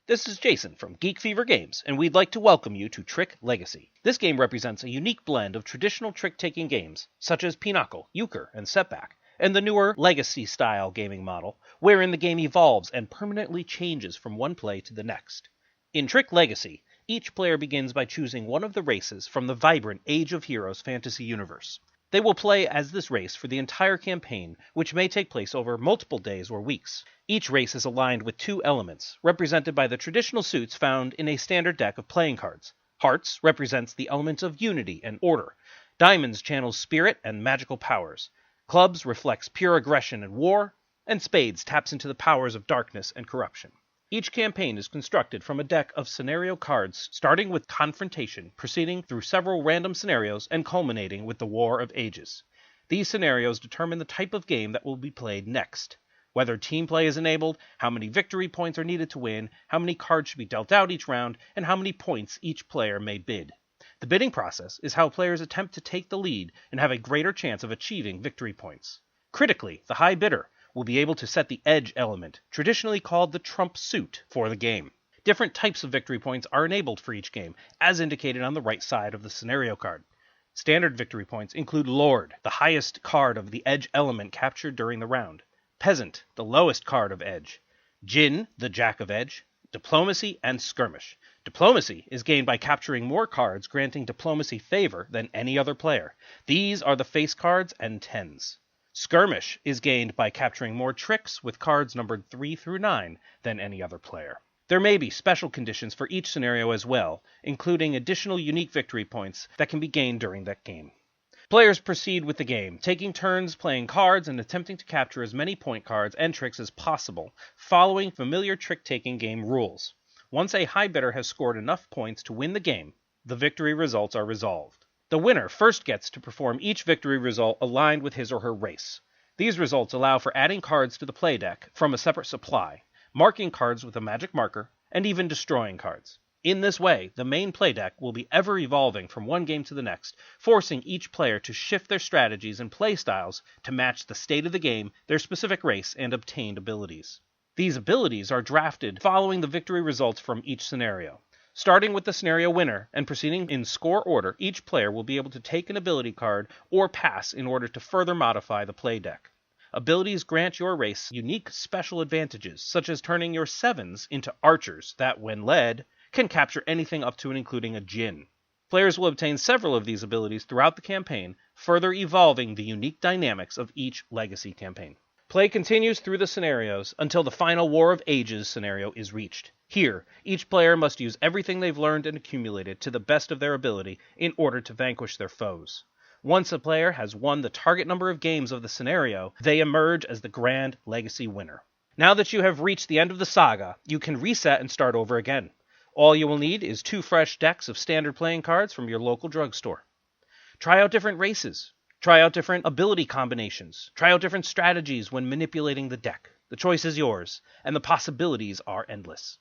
This is Jason from Geek Fever Games, and we'd like to welcome you to Trick Legacy. This game represents a unique blend of traditional trick-taking games, such as Pinochle, Euchre, and Setback, and the newer Legacy-style gaming model, wherein the game evolves and permanently changes from one play to the next. In Trick Legacy, each player begins by choosing one of the races from the vibrant Age of Heroes fantasy universe. They will play as this race for the entire campaign, which may take place over multiple days or weeks. Each race is aligned with two elements, represented by the traditional suits found in a standard deck of playing cards. Hearts represents the element of unity and order. Diamonds channels spirit and magical powers. Clubs reflects pure aggression and war. And Spades taps into the powers of darkness and corruption. Each campaign is constructed from a deck of scenario cards, starting with Confrontation, proceeding through several random scenarios, and culminating with the War of Ages. These scenarios determine the type of game that will be played next. Whether team play is enabled, how many victory points are needed to win, how many cards should be dealt out each round, and how many points each player may bid. The bidding process is how players attempt to take the lead and have a greater chance of achieving victory points. Critically, the high bidder will be able to set the edge element, traditionally called the trump suit, for the game. Different types of victory points are enabled for each game, as indicated on the right side of the scenario card. Standard victory points include Lord, the highest card of the edge element captured during the round; Peasant, the lowest card of edge; Djinn, the jack of edge; Diplomacy, and Skirmish. Diplomacy is gained by capturing more cards granting diplomacy favor than any other player. These are the face cards and tens. Skirmish is gained by capturing more tricks with cards numbered 3 through 9 than any other player. There may be special conditions for each scenario as well, including additional unique victory points that can be gained during that game. Players proceed with the game, taking turns playing cards and attempting to capture as many point cards and tricks as possible, following familiar trick-taking game rules. Once a high bidder has scored enough points to win the game, the victory results are resolved. The winner first gets to perform each victory result aligned with his or her race. These results allow for adding cards to the play deck from a separate supply, marking cards with a magic marker, and even destroying cards. In this way, the main play deck will be ever evolving from one game to the next, forcing each player to shift their strategies and play styles to match the state of the game, their specific race, and obtained abilities. These abilities are drafted following the victory results from each scenario. Starting with the scenario winner and proceeding in score order, each player will be able to take an ability card or pass in order to further modify the play deck. Abilities grant your race unique special advantages, such as turning your 7s into archers that, when led, can capture anything up to and including a djinn. Players will obtain several of these abilities throughout the campaign, further evolving the unique dynamics of each Legacy campaign. Play continues through the scenarios until the final War of Ages scenario is reached. Here, each player must use everything they've learned and accumulated to the best of their ability in order to vanquish their foes. Once a player has won the target number of games of the scenario, they emerge as the Grand Legacy winner. Now that you have reached the end of the saga, you can reset and start over again. All you will need is 2 fresh decks of standard playing cards from your local drugstore. Try out different races. Try out different ability combinations. Try out different strategies when manipulating the deck. The choice is yours, and the possibilities are endless.